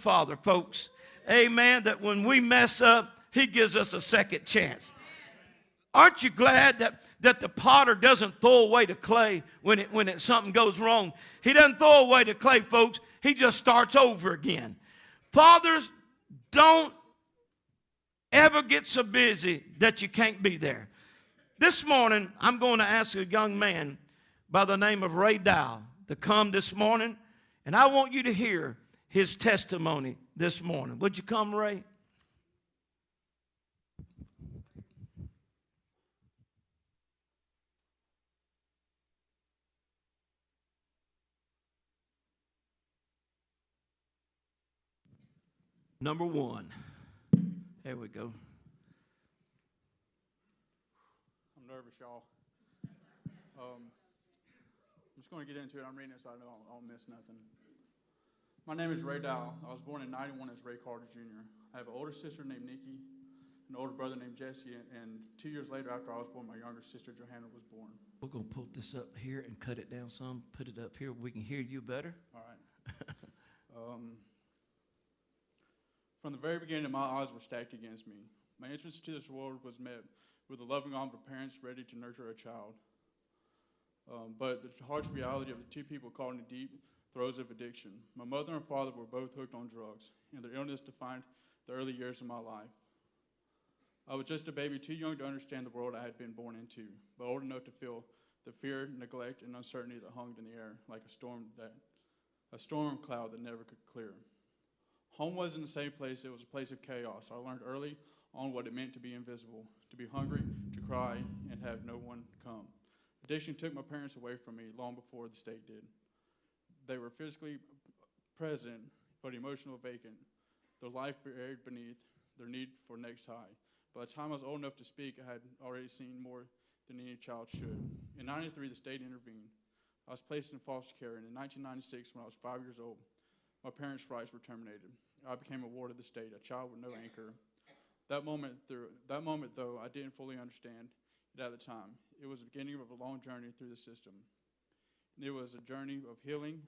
Father, folks. Amen. That when we mess up, he gives us a second chance. Aren't you glad that the potter doesn't throw away the clay when something goes wrong? He doesn't throw away the clay, folks. He just starts over again. Fathers, don't ever get so busy that you can't be there. This morning, I'm going to ask a young man by the name of Ray Dyal to come this morning, and I want you to hear his testimony this morning. Would you come, Ray? Number one. There we go. I'm nervous, y'all. I'm just going to get into it. I'm reading it so I don't miss nothing. My name is Ray Dyal. I was born in 91 as Ray Carter Jr. I have an older sister named Nikki, an older brother named Jesse, and 2 years later after I was born, my younger sister Johanna was born. We're going to pull this up here and cut it down some, put it up here. We can hear you better. All right. From the very beginning, my odds were stacked against me. My entrance to this world was met with a loving arm of parents ready to nurture a child. But the harsh reality of the two people caught in the deep throes of addiction. My mother and father were both hooked on drugs, and their illness defined the early years of my life. I was just a baby, too young to understand the world I had been born into, but old enough to feel the fear, neglect, and uncertainty that hung in the air like a storm cloud that never could clear. Home wasn't a safe place, it was a place of chaos. I learned early on what it meant to be invisible, to be hungry, to cry, and have no one come. Addiction took my parents away from me long before the state did. They were physically present, but emotionally vacant, their life buried beneath their need for next high. By the time I was old enough to speak, I had already seen more than any child should. In 93, the state intervened. I was placed in foster care, and in 1996, when I was 5 years old, my parents' rights were terminated. I became a ward of the state, a child with no anchor. That moment, though, I didn't fully understand it at the time. It was the beginning of a long journey through the system. And it was a journey of healing.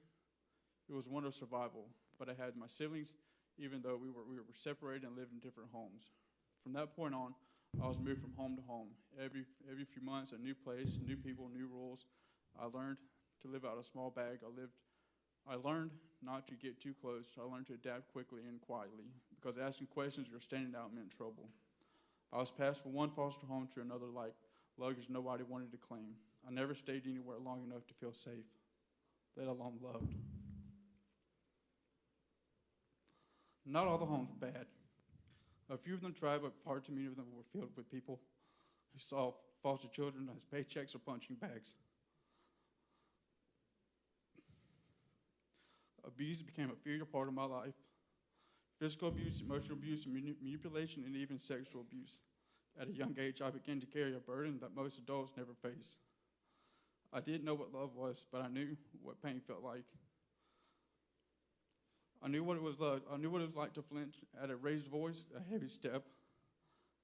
It was one of survival. But I had my siblings, even though we were separated and lived in different homes. From that point on, I was moved from home to home. Every few months, a new place, new people, new rules. I learned to live out a small bag. I learned not to get too close. I learned to adapt quickly and quietly, because asking questions or standing out meant trouble. I was passed from one foster home to another like luggage nobody wanted to claim. I never stayed anywhere long enough to feel safe, let alone loved. Not all the homes were bad. A few of them tried, but far too many of them were filled with people who saw foster children as paychecks or punching bags. Abuse became a figure part of my life. Physical abuse, emotional abuse, manipulation, and even sexual abuse. At a young age, I began to carry a burden that most adults never face. I didn't know what love was, but I knew what pain felt like. I knew what it was like to flinch at a raised voice, a heavy step.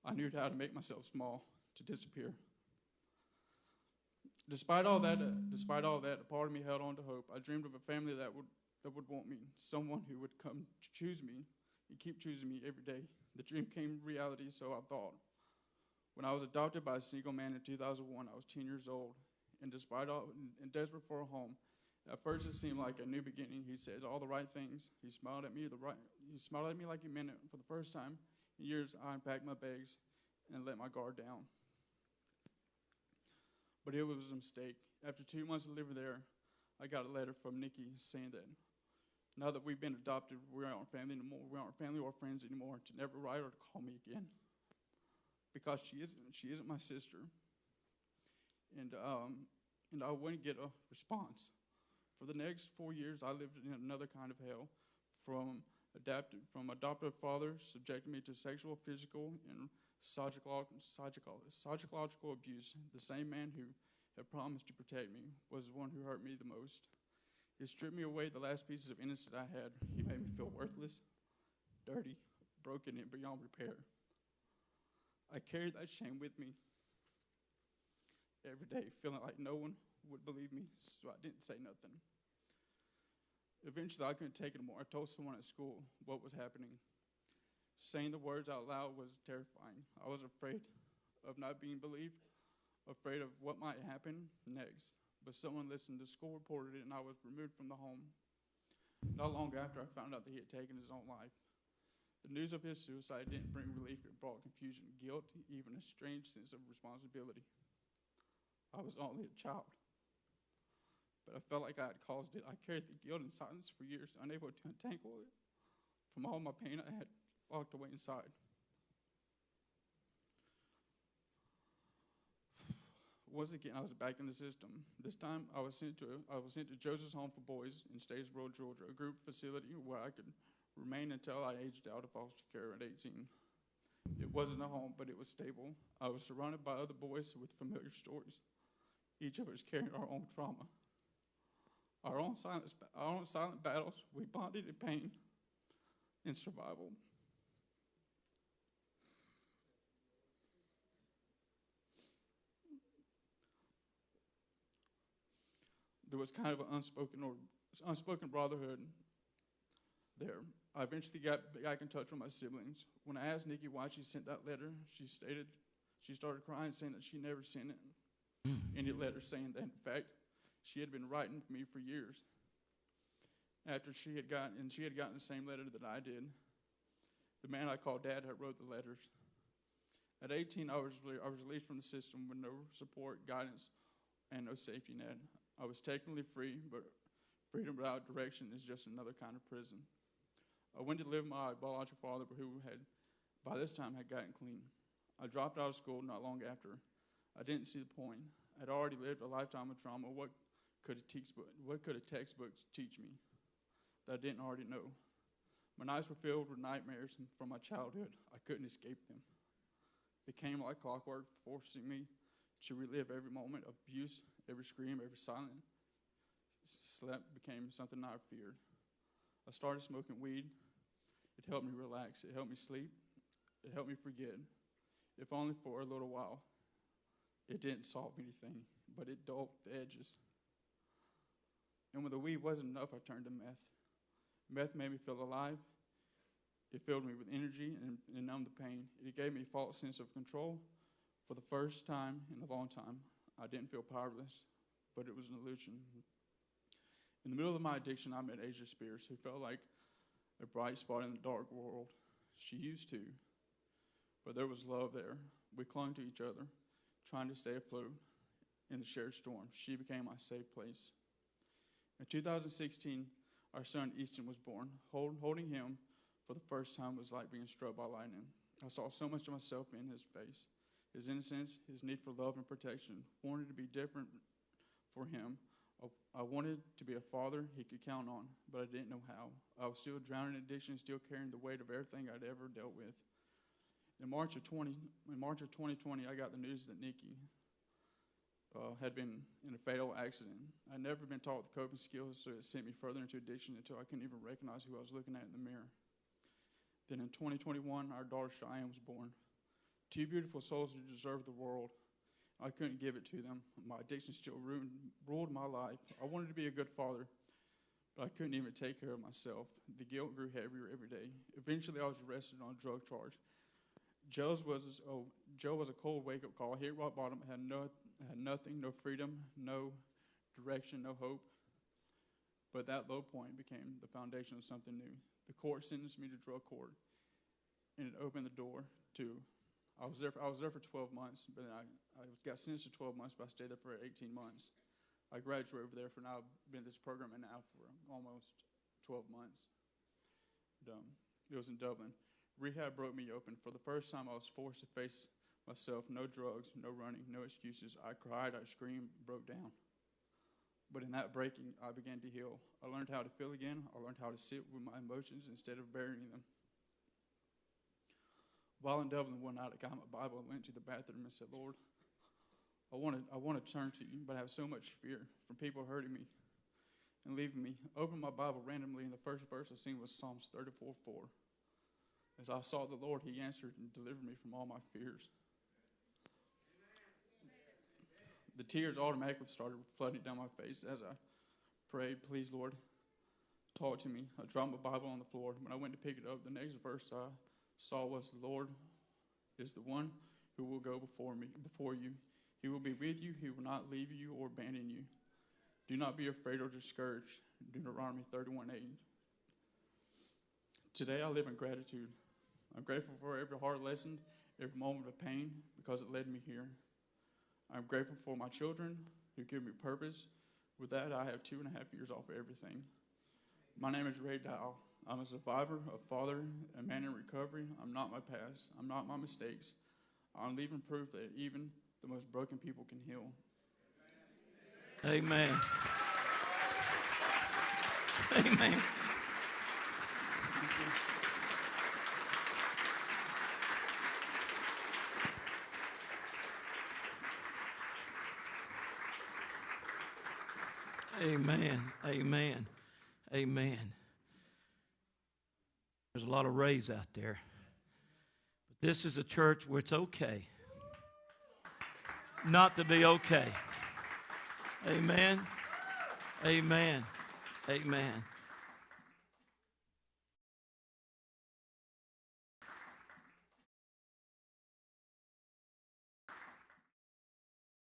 I knew how to make myself small, to disappear. Despite all that, a part of me held on to hope. I dreamed of a family that would want me, someone who would come to choose me and keep choosing me every day. The dream came reality, so I thought. When I was adopted by a single man in 2001, I was 10 years old, and desperate for a home. At first, it seemed like a new beginning. He said all the right things. He smiled at me like he meant it. For the first time in years, I unpacked my bags and let my guard down. But it was a mistake. After 2 months of living there, I got a letter from Nikki saying that now that we've been adopted, we aren't family anymore. We aren't family or friends anymore. To never write or to call me again, because she isn't my sister. And I wouldn't get a response. For the next 4 years, I lived in another kind of hell. From adoptive fathers subjected me to sexual, physical, and psychological abuse. The same man who had promised to protect me was the one who hurt me the most. He stripped me away the last pieces of innocence I had. He made me feel worthless, dirty, broken, and beyond repair. I carried that shame with me every day, feeling like no one would believe me, so I didn't say nothing. Eventually, I couldn't take it anymore. I told someone at school what was happening. Saying the words out loud was terrifying. I was afraid of not being believed, afraid of what might happen next. But someone listened, the school reported it, and I was removed from the home. Not long after, I found out that he had taken his own life. The news of his suicide didn't bring relief. It brought confusion, guilt, even a strange sense of responsibility. I was only a child, but I felt like I had caused it. I carried the guilt in silence for years, unable to untangle it from all my pain I had locked away inside. Once again, I was back in the system. This time, I was sent to Joseph's Home for Boys in Statesboro, Georgia, a group facility where I could remain until I aged out of foster care at 18. It wasn't a home, but it was stable. I was surrounded by other boys with familiar stories, each of us carrying our own trauma, our own silent battles. We bonded in pain and survival. There was kind of an unspoken brotherhood there. I eventually got back in touch with my siblings. When I asked Nikki why she sent that letter, she started crying, saying that she never sent any letter, saying that in fact she had been writing for me for years. After she had gotten the same letter that I did, the man I called Dad had wrote the letters. At 18, I was released from the system with no support, guidance, and no safety net. I was technically free, but freedom without direction is just another kind of prison. I went to live with my biological father, who had, by this time, had gotten clean. I dropped out of school not long after. I didn't see the point. I'd already lived a lifetime of trauma. What could a textbook teach me that I didn't already know? My nights were filled with nightmares from my childhood. I couldn't escape them. They came like clockwork, forcing me to relive every moment of abuse, every scream, every silent slap became something I feared. I started smoking weed. It helped me relax. It helped me sleep. It helped me forget, if only for a little while. It didn't solve anything, but it dulled the edges. And when the weed wasn't enough, I turned to meth. Meth made me feel alive. It filled me with energy and numbed the pain. It gave me a false sense of control. For the first time in a long time, I didn't feel powerless, but it was an illusion. In the middle of my addiction, I met Asia Spears, who felt like a bright spot in the dark world. She used to, but there was love there. We clung to each other, trying to stay afloat in the shared storm. She became my safe place. In 2016, our son Easton was born. Holding him for the first time was like being struck by lightning. I saw so much of myself in his face. His innocence, his need for love and protection, wanted to be different for him. I wanted to be a father he could count on, but I didn't know how. I was still drowning in addiction, still carrying the weight of everything I'd ever dealt with. In March of 2020, I got the news that Nikki had been in a fatal accident. I'd never been taught the coping skills, so it sent me further into addiction until I couldn't even recognize who I was looking at in the mirror. Then in 2021, our daughter Cheyenne was born. Two beautiful souls who deserve the world. I couldn't give it to them. My addiction still ruled my life. I wanted to be a good father, but I couldn't even take care of myself. The guilt grew heavier every day. Eventually, I was arrested on a drug charge. Joe was a cold wake-up call. I hit rock bottom, had nothing, no freedom, no direction, no hope. But that low point became the foundation of something new. The court sentenced me to drug court, and it opened the door to. I was there for 12 months, but then I got sentenced to 12 months, but I stayed there for 18 months. I graduated over there for now. I've been in this program now for almost 12 months. It was in Dublin. Rehab broke me open. For the first time, I was forced to face myself. No drugs, no running, no excuses. I cried, I screamed, broke down. But in that breaking, I began to heal. I learned how to feel again. I learned how to sit with my emotions instead of burying them. While in Dublin one night, I got my Bible and went to the bathroom and said, Lord, I want to turn to you, but I have so much fear from people hurting me and leaving me. I opened my Bible randomly, and the first verse I seen was Psalms 34:4. As I sought the Lord, he answered and delivered me from all my fears. The tears automatically started flooding down my face as I prayed, please, Lord, taught to me. I dropped my Bible on the floor. When I went to pick it up, the next verse I saw was, "The Lord is the one who will go before you. He will be with you. He will not leave you or abandon you. Do not be afraid or discouraged." Deuteronomy 31:8. Today I live in gratitude. I'm grateful for every hard lesson, every moment of pain, because it led me here. I'm grateful for my children who give me purpose. With that, I have 2.5 years off of everything. My name is Dyal. I'm a survivor, a father, a man in recovery. I'm not my past. I'm not my mistakes. I'm living proof that even the most broken people can heal. Amen. Amen. Amen. Amen. Amen. There's a lot of rays out there. But this is a church where it's okay not to be okay. Amen. Amen. Amen.